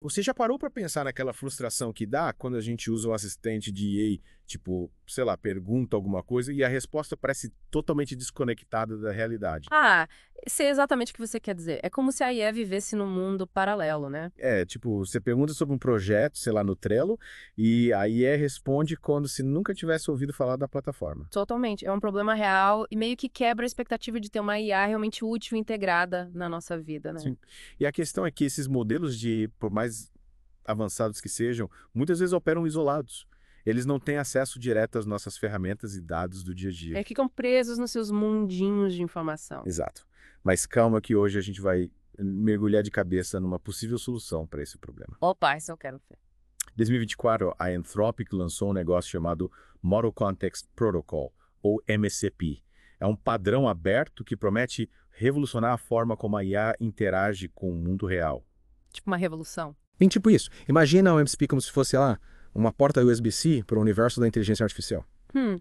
Você já parou para pensar naquela frustração que dá quando a gente usa um assistente de EA, tipo, sei lá, pergunta alguma coisa e a resposta parece totalmente desconectada da realidade? Ah, sei exatamente o que você quer dizer. É como se a IA vivesse num mundo paralelo, né? É, tipo, você pergunta sobre um projeto, sei lá, no Trello, e a EA responde como se nunca tivesse ouvido falar da plataforma. Totalmente. É um problema real e meio que quebra a expectativa de ter uma IA realmente útil e integrada na nossa vida, né? Sim. E a questão é que esses modelos de, por mais avançados que sejam, muitas vezes operam isolados. Eles não têm acesso direto às nossas ferramentas e dados do dia a dia. É, ficam presos nos seus mundinhos de informação. Exato. Mas calma que hoje a gente vai mergulhar de cabeça numa possível solução para esse problema. Opa, isso eu quero ver. Em 2024, a Anthropic lançou um negócio chamado Model Context Protocol, ou MCP. É um padrão aberto que promete revolucionar a forma como a IA interage com o mundo real. Tipo uma revolução. Bem tipo isso. Imagina o MCP como se fosse, sei lá, uma porta USB-C para o universo da inteligência artificial.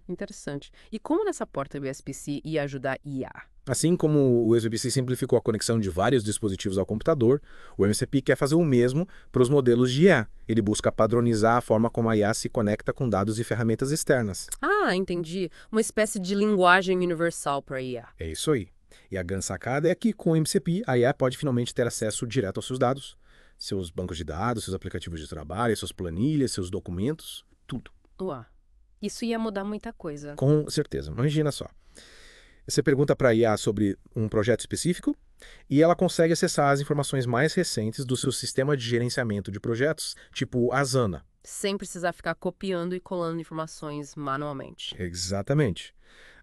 Interessante. E como nessa porta USB-C ia ajudar IA? Assim como o USB-C simplificou a conexão de vários dispositivos ao computador, o MCP quer fazer o mesmo para os modelos de IA. Ele busca padronizar a forma como a IA se conecta com dados e ferramentas externas. Ah, entendi. Uma espécie de linguagem universal para IA. É isso aí. E a grande sacada é que com o MCP, a IA pode finalmente ter acesso direto aos seus dados, seus bancos de dados, seus aplicativos de trabalho, suas planilhas, seus documentos, tudo. Uau. Isso ia mudar muita coisa. Com certeza. Imagina só. Você pergunta para a IA sobre um projeto específico e ela consegue acessar as informações mais recentes do seu sistema de gerenciamento de projetos, tipo a Asana. Sem precisar ficar copiando e colando informações manualmente. Exatamente.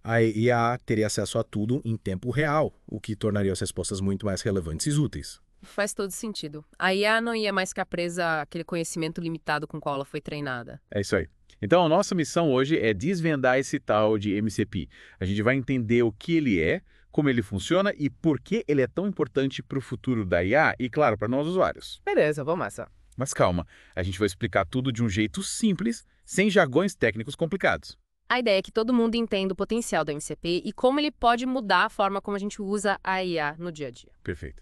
A IA teria acesso a tudo em tempo real, o que tornaria as respostas muito mais relevantes e úteis. Faz todo sentido. A IA não ia mais ficar presa àquele conhecimento limitado com o qual ela foi treinada. É isso aí. Então, a nossa missão hoje é desvendar esse tal de MCP. A gente vai entender o que ele é, como ele funciona e por que ele é tão importante para o futuro da IA e, claro, para nós usuários. Beleza, vamos nessa. Mas calma, a gente vai explicar tudo de um jeito simples, sem jargões técnicos complicados. A ideia é que todo mundo entenda o potencial do MCP e como ele pode mudar a forma como a gente usa a IA no dia a dia. Perfeito.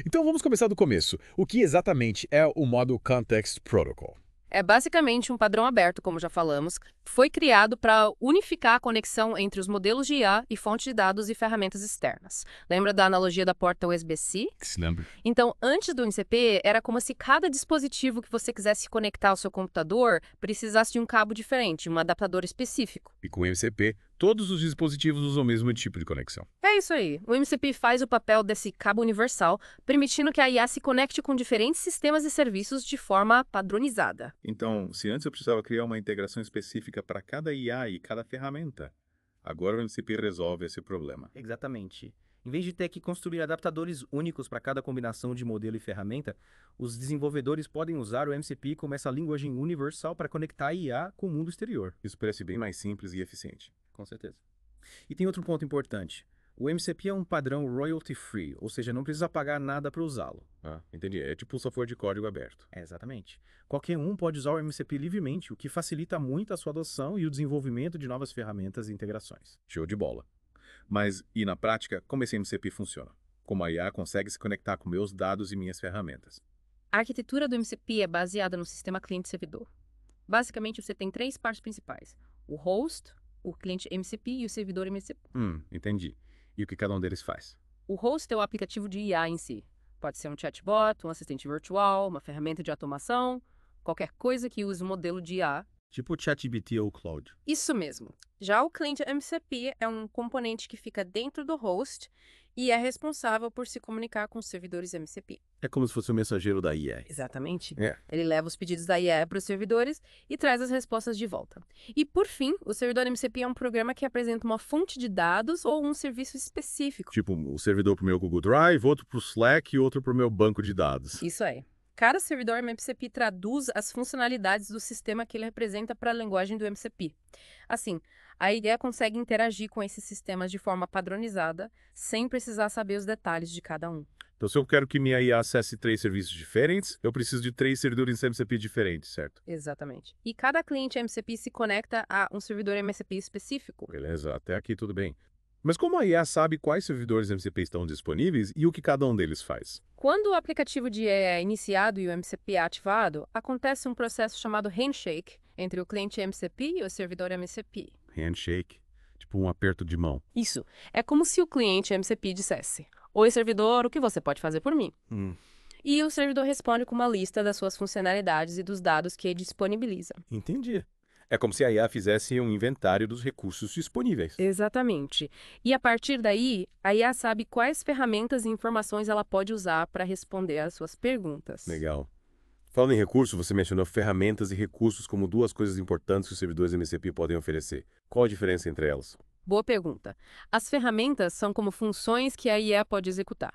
Então, vamos começar do começo. O que exatamente é o Model Context Protocol? É basicamente um padrão aberto, como já falamos, que foi criado para unificar a conexão entre os modelos de IA e fontes de dados e ferramentas externas. Lembra da analogia da porta USB-C? Se lembra? Então, antes do MCP, era como se cada dispositivo que você quisesse conectar ao seu computador precisasse de um cabo diferente, um adaptador específico. E com o MCP, todos os dispositivos usam o mesmo tipo de conexão. É isso aí. O MCP faz o papel desse cabo universal, permitindo que a IA se conecte com diferentes sistemas e serviços de forma padronizada. Então, se antes eu precisava criar uma integração específica para cada IA e cada ferramenta, agora o MCP resolve esse problema. Exatamente. Em vez de ter que construir adaptadores únicos para cada combinação de modelo e ferramenta, os desenvolvedores podem usar o MCP como essa linguagem universal para conectar a IA com o mundo exterior. Isso parece bem mais simples e eficiente. Com certeza. E tem outro ponto importante. O MCP é um padrão royalty free, ou seja, não precisa pagar nada para usá-lo. Ah, entendi. É tipo um software de código aberto. Exatamente. Qualquer um pode usar o MCP livremente, o que facilita muito a sua adoção e o desenvolvimento de novas ferramentas e integrações. Show de bola. Mas, e na prática, como esse MCP funciona? Como a IA consegue se conectar com meus dados e minhas ferramentas? A arquitetura do MCP é baseada no sistema cliente-servidor. Basicamente, você tem três partes principais: o host, o cliente MCP e o servidor MCP. Entendi. E o que cada um deles faz? O host é o aplicativo de IA em si. Pode ser um chatbot, um assistente virtual, uma ferramenta de automação, qualquer coisa que use o modelo de IA. Tipo o ChatGPT ou Claude. Isso mesmo. Já o cliente MCP é um componente que fica dentro do host e é responsável por se comunicar com os servidores MCP. É como se fosse o mensageiro da IA. Exatamente. É. Ele leva os pedidos da IA para os servidores e traz as respostas de volta. E, por fim, o servidor MCP é um programa que apresenta uma fonte de dados ou um serviço específico. Tipo, o servidor para o meu Google Drive, outro para o Slack e outro para o meu banco de dados. Isso aí. Cada servidor MCP traduz as funcionalidades do sistema que ele representa para a linguagem do MCP. Assim, a IA consegue interagir com esses sistemas de forma padronizada, sem precisar saber os detalhes de cada um. Então, se eu quero que minha IA acesse 3 serviços diferentes, eu preciso de 3 servidores MCP diferentes, certo? Exatamente. E cada cliente MCP se conecta a um servidor MCP específico. Beleza, até aqui tudo bem. Mas como a IA sabe quais servidores MCP estão disponíveis e o que cada um deles faz? Quando o aplicativo de IA é iniciado e o MCP é ativado, acontece um processo chamado handshake entre o cliente MCP e o servidor MCP. Handshake, tipo um aperto de mão. Isso. É como se o cliente MCP dissesse: "Oi, servidor, o que você pode fazer por mim?" E o servidor responde com uma lista das suas funcionalidades e dos dados que ele disponibiliza. Entendi. É como se a IA fizesse um inventário dos recursos disponíveis. Exatamente. E a partir daí, a IA sabe quais ferramentas e informações ela pode usar para responder às suas perguntas. Legal. Falando em recurso, você mencionou ferramentas e recursos como duas coisas importantes que os servidores MCP podem oferecer. Qual a diferença entre elas? Boa pergunta. As ferramentas são como funções que a IA pode executar.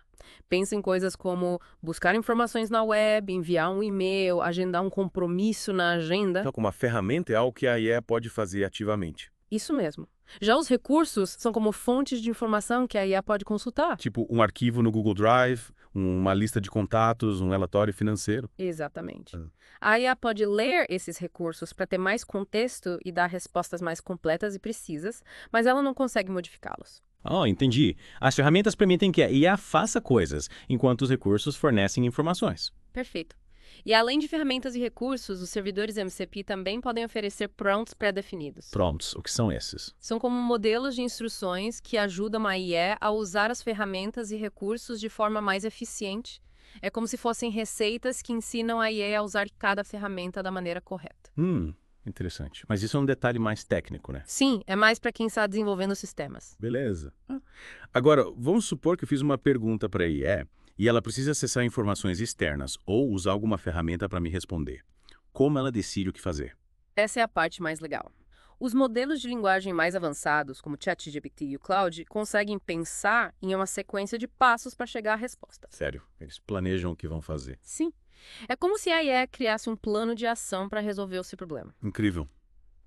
Pensa em coisas como buscar informações na web, enviar um e-mail, agendar um compromisso na agenda. Então, como uma ferramenta é algo que a IA pode fazer ativamente. Isso mesmo. Já os recursos são como fontes de informação que a IA pode consultar. Tipo um arquivo no Google Drive, uma lista de contatos, um relatório financeiro. Exatamente. A IA pode ler esses recursos para ter mais contexto e dar respostas mais completas e precisas, mas ela não consegue modificá-los. Oh, entendi. As ferramentas permitem que a IA faça coisas, enquanto os recursos fornecem informações. Perfeito. E além de ferramentas e recursos, os servidores MCP também podem oferecer prompts pré-definidos. Prompts, o que são esses? São como modelos de instruções que ajudam a IA a usar as ferramentas e recursos de forma mais eficiente. É como se fossem receitas que ensinam a IA a usar cada ferramenta da maneira correta. Interessante. Mas isso é um detalhe mais técnico, né? Sim, é mais para quem está desenvolvendo sistemas. Beleza. Agora, vamos supor que eu fiz uma pergunta para a IA e ela precisa acessar informações externas ou usar alguma ferramenta para me responder. Como ela decide o que fazer? Essa é a parte mais legal. Os modelos de linguagem mais avançados, como o ChatGPT e o Claude, conseguem pensar em uma sequência de passos para chegar à resposta. Sério, eles planejam o que vão fazer. Sim. É como se a IA criasse um plano de ação para resolver o seu problema. Incrível.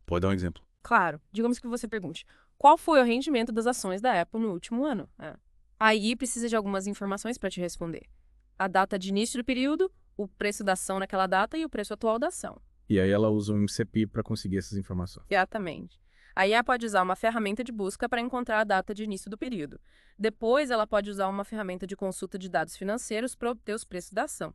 Pode dar um exemplo? Claro. Digamos que você pergunte: qual foi o rendimento das ações da Apple no último ano? Aí precisa de algumas informações para te responder. A data de início do período, o preço da ação naquela data e o preço atual da ação. E aí ela usa o MCP para conseguir essas informações. Exatamente. A IA pode usar uma ferramenta de busca para encontrar a data de início do período. Depois, ela pode usar uma ferramenta de consulta de dados financeiros para obter os preços da ação.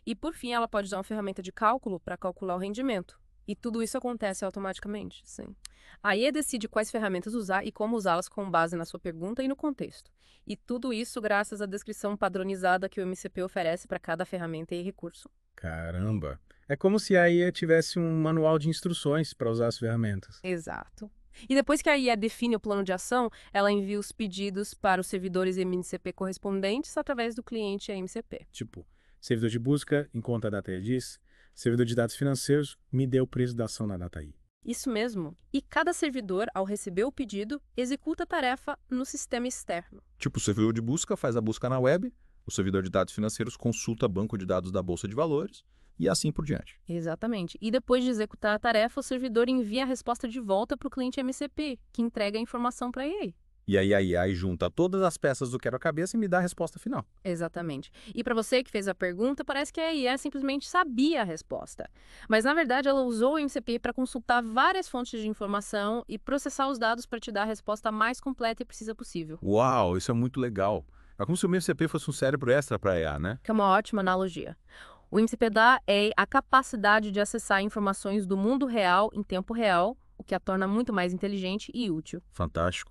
E, por fim, ela pode usar uma ferramenta de cálculo para calcular o rendimento. E tudo isso acontece automaticamente, sim. A IA decide quais ferramentas usar e como usá-las com base na sua pergunta e no contexto. E tudo isso graças à descrição padronizada que o MCP oferece para cada ferramenta e recurso. Caramba! É como se a IA tivesse um manual de instruções para usar as ferramentas. Exato. E depois que a IA define o plano de ação, ela envia os pedidos para os servidores MCP correspondentes através do cliente MCP. Tipo, servidor de busca, encontra a data diz, servidor de dados financeiros, me dê o preço da ação na data I. Isso mesmo. E cada servidor, ao receber o pedido, executa a tarefa no sistema externo. Tipo, o servidor de busca faz a busca na web, o servidor de dados financeiros consulta banco de dados da Bolsa de Valores e assim por diante. Exatamente. E depois de executar a tarefa, o servidor envia a resposta de volta para o cliente MCP, que entrega a informação para a IA. E aí a IA junta todas as peças do quebra-cabeça e me dá a resposta final. Exatamente. E para você que fez a pergunta, parece que a IA simplesmente sabia a resposta. Mas, na verdade, ela usou o MCP para consultar várias fontes de informação e processar os dados para te dar a resposta mais completa e precisa possível. Uau, isso é muito legal. É como se o MCP fosse um cérebro extra para a IA, né? Que é uma ótima analogia. O MCP dá à IA a capacidade de acessar informações do mundo real em tempo real, o que a torna muito mais inteligente e útil. Fantástico.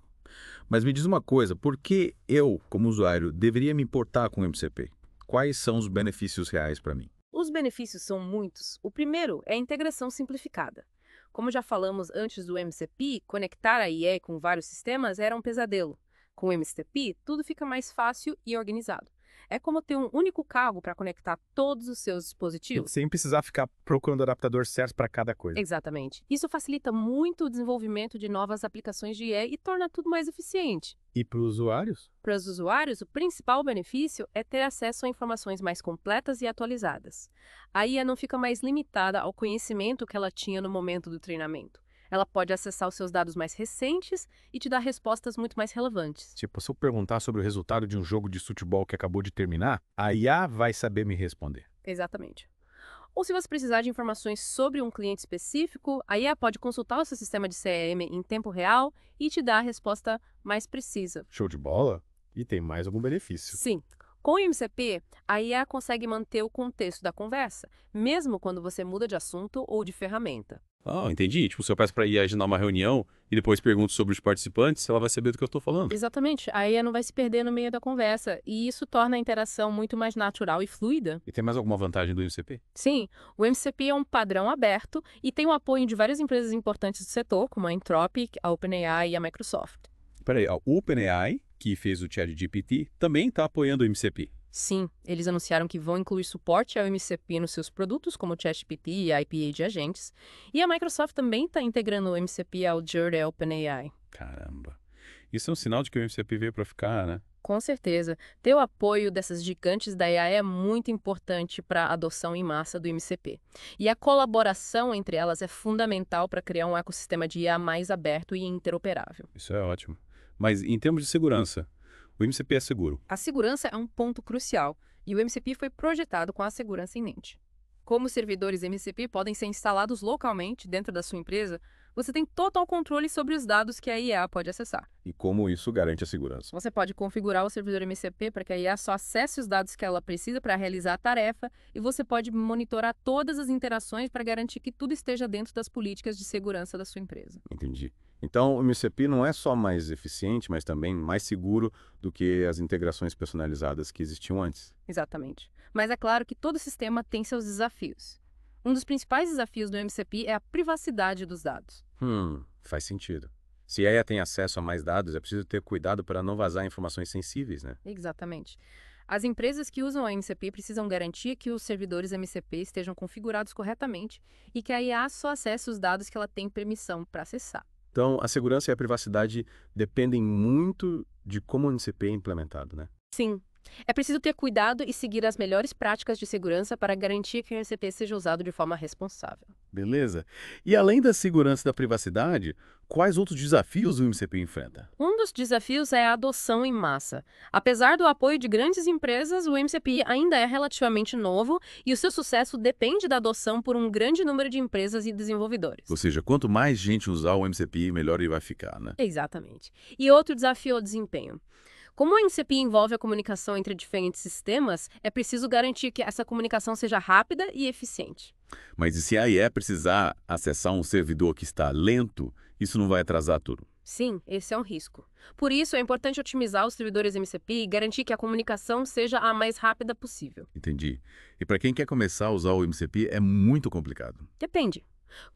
Mas me diz uma coisa, por que eu, como usuário, deveria me importar com o MCP? Quais são os benefícios reais para mim? Os benefícios são muitos. O primeiro é a integração simplificada. Como já falamos antes do MCP, conectar a IA com vários sistemas era um pesadelo. Com o MCP, tudo fica mais fácil e organizado. É como ter um único cabo para conectar todos os seus dispositivos. Sem precisar ficar procurando o adaptador certo para cada coisa. Exatamente. Isso facilita muito o desenvolvimento de novas aplicações de IA e torna tudo mais eficiente. E para os usuários? Para os usuários, o principal benefício é ter acesso a informações mais completas e atualizadas. A IA não fica mais limitada ao conhecimento que ela tinha no momento do treinamento. Ela pode acessar os seus dados mais recentes e te dar respostas muito mais relevantes. Tipo, se eu perguntar sobre o resultado de um jogo de futebol que acabou de terminar, a IA vai saber me responder. Exatamente. Ou se você precisar de informações sobre um cliente específico, a IA pode consultar o seu sistema de CRM em tempo real e te dar a resposta mais precisa. Show de bola? E tem mais algum benefício? Sim. Com o MCP, a IA consegue manter o contexto da conversa, mesmo quando você muda de assunto ou de ferramenta. Ah, entendi. Tipo, se eu peço para IA agendar uma reunião e depois pergunto sobre os participantes, ela vai saber do que eu estou falando. Exatamente, a IA não vai se perder no meio da conversa, e isso torna a interação muito mais natural e fluida. E tem mais alguma vantagem do MCP? Sim, o MCP é um padrão aberto e tem o apoio de várias empresas importantes do setor, como a Anthropic, a OpenAI e a Microsoft. Peraí, a OpenAI, que fez o ChatGPT, também está apoiando o MCP. Sim, eles anunciaram que vão incluir suporte ao MCP nos seus produtos, como o ChatGPT e a IPA de agentes, e a Microsoft também está integrando o MCP ao Azure e ao OpenAI. Caramba. Isso é um sinal de que o MCP veio para ficar, né? Com certeza, ter o apoio dessas gigantes da AI é muito importante para a adoção em massa do MCP. E a colaboração entre elas é fundamental para criar um ecossistema de IA mais aberto e interoperável. Isso é ótimo. Mas em termos de segurança, o MCP é seguro. A segurança é um ponto crucial, e o MCP foi projetado com a segurança em mente. Como os servidores MCP podem ser instalados localmente dentro da sua empresa, você tem total controle sobre os dados que a IA pode acessar. E como isso garante a segurança? Você pode configurar o servidor MCP para que a IA só acesse os dados que ela precisa para realizar a tarefa, e você pode monitorar todas as interações para garantir que tudo esteja dentro das políticas de segurança da sua empresa. Entendi. Então, o MCP não é só mais eficiente, mas também mais seguro do que as integrações personalizadas que existiam antes. Exatamente. Mas é claro que todo sistema tem seus desafios. Um dos principais desafios do MCP é a privacidade dos dados. Faz sentido. Se a IA tem acesso a mais dados, é preciso ter cuidado para não vazar informações sensíveis, né? Exatamente. As empresas que usam a MCP precisam garantir que os servidores MCP estejam configurados corretamente e que a IA só acesse os dados que ela tem permissão para acessar. Então, a segurança e a privacidade dependem muito de como o MCP é implementado, né? Sim. É preciso ter cuidado e seguir as melhores práticas de segurança para garantir que o MCP seja usado de forma responsável. Beleza. E além da segurança e da privacidade, quais outros desafios o MCP enfrenta? Um dos desafios é a adoção em massa. Apesar do apoio de grandes empresas, o MCP ainda é relativamente novo e o seu sucesso depende da adoção por um grande número de empresas e desenvolvedores. Ou seja, quanto mais gente usar o MCP, melhor ele vai ficar, né? Exatamente. E outro desafio é o desempenho. Como o MCP envolve a comunicação entre diferentes sistemas, é preciso garantir que essa comunicação seja rápida e eficiente. Mas e se a IA precisar acessar um servidor que está lento, isso não vai atrasar tudo? Sim, esse é um risco. Por isso, é importante otimizar os servidores MCP e garantir que a comunicação seja a mais rápida possível. Entendi. E para quem quer começar a usar o MCP, é muito complicado. Depende.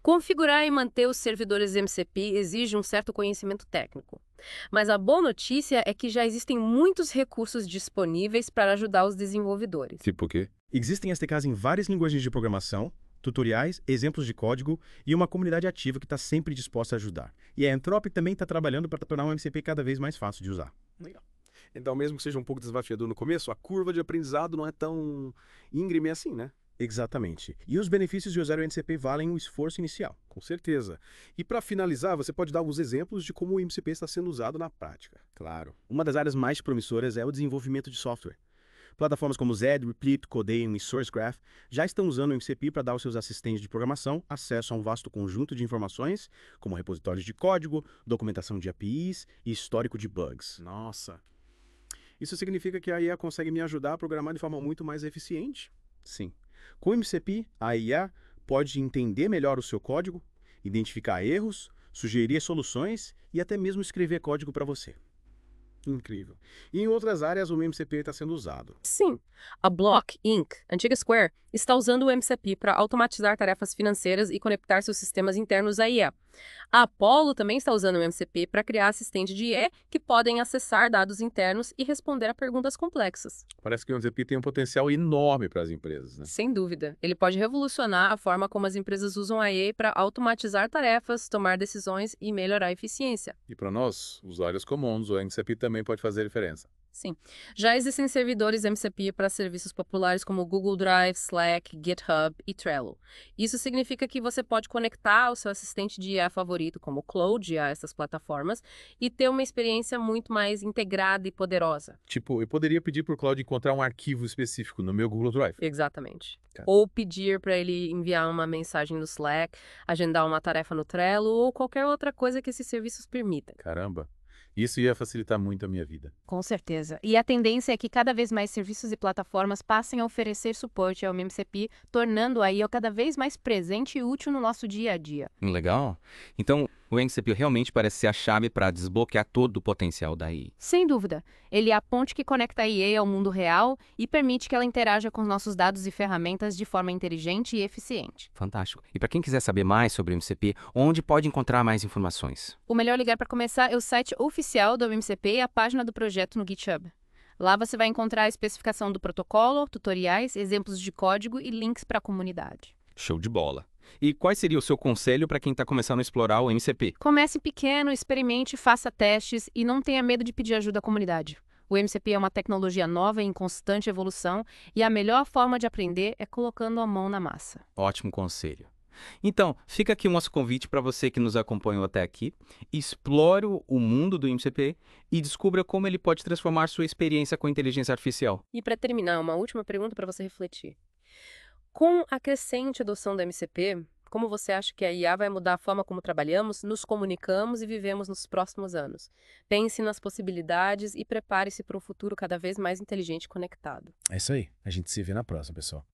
Configurar e manter os servidores MCP exige um certo conhecimento técnico. Mas a boa notícia é que já existem muitos recursos disponíveis para ajudar os desenvolvedores. Tipo o quê? Existem SDKs em várias linguagens de programação, tutoriais, exemplos de código e uma comunidade ativa que está sempre disposta a ajudar. E a Anthropic também está trabalhando para tornar o MCP cada vez mais fácil de usar. Legal. Então, mesmo que seja um pouco desafiador no começo, a curva de aprendizado não é tão íngreme assim, né? Exatamente. E os benefícios de usar o MCP valem o esforço inicial. Com certeza. E para finalizar, você pode dar alguns exemplos de como o MCP está sendo usado na prática. Claro. Uma das áreas mais promissoras é o desenvolvimento de software. Plataformas como Zed, Replit, Codeine e SourceGraph já estão usando o MCP para dar aos seus assistentes de programação acesso a um vasto conjunto de informações, como repositórios de código, documentação de APIs e histórico de bugs. Nossa. Isso significa que a IA consegue me ajudar a programar de forma muito mais eficiente? Sim. Com o MCP, a IA pode entender melhor o seu código, identificar erros, sugerir soluções e até mesmo escrever código para você. Incrível. E em outras áreas o MCP está sendo usado? Sim, a Block, Inc., antiga Square, está usando o MCP para automatizar tarefas financeiras e conectar seus sistemas internos à IA. A Apollo também está usando o MCP para criar assistentes de IA que podem acessar dados internos e responder a perguntas complexas. Parece que o MCP tem um potencial enorme para as empresas, né? Sem dúvida, ele pode revolucionar a forma como as empresas usam a IA para automatizar tarefas, tomar decisões e melhorar a eficiência. E para nós, usuários comuns, o MCP também pode fazer diferença. Sim. Já existem servidores MCP para serviços populares como Google Drive, Slack, GitHub e Trello. Isso significa que você pode conectar o seu assistente de IA favorito, como o Claude, a essas plataformas, e ter uma experiência muito mais integrada e poderosa. Tipo, eu poderia pedir para o Claude encontrar um arquivo específico no meu Google Drive. Exatamente. Tá. Ou pedir para ele enviar uma mensagem no Slack, agendar uma tarefa no Trello ou qualquer outra coisa que esses serviços permitem. Caramba, isso ia facilitar muito a minha vida. Com certeza. E a tendência é que cada vez mais serviços e plataformas passem a oferecer suporte ao MCP, tornando a IA cada vez mais presente e útil no nosso dia a dia. Legal. Então, o MCP realmente parece ser a chave para desbloquear todo o potencial da AI. Sem dúvida. Ele é a ponte que conecta a IA ao mundo real e permite que ela interaja com nossos dados e ferramentas de forma inteligente e eficiente. Fantástico. E para quem quiser saber mais sobre o MCP, onde pode encontrar mais informações? O melhor lugar para começar é o site oficial do MCP e a página do projeto no GitHub. Lá você vai encontrar a especificação do protocolo, tutoriais, exemplos de código e links para a comunidade. Show de bola. E qual seria o seu conselho para quem está começando a explorar o MCP? Comece pequeno, experimente, faça testes e não tenha medo de pedir ajuda à comunidade. O MCP é uma tecnologia nova e em constante evolução e a melhor forma de aprender é colocando a mão na massa. Ótimo conselho. Então, fica aqui o nosso convite para você que nos acompanhou até aqui. Explore o mundo do MCP e descubra como ele pode transformar sua experiência com a inteligência artificial. E para terminar, uma última pergunta para você refletir. Com a crescente adoção do MCP, como você acha que a IA vai mudar a forma como trabalhamos, nos comunicamos e vivemos nos próximos anos? Pense nas possibilidades e prepare-se para um futuro cada vez mais inteligente e conectado. É isso aí. A gente se vê na próxima, pessoal.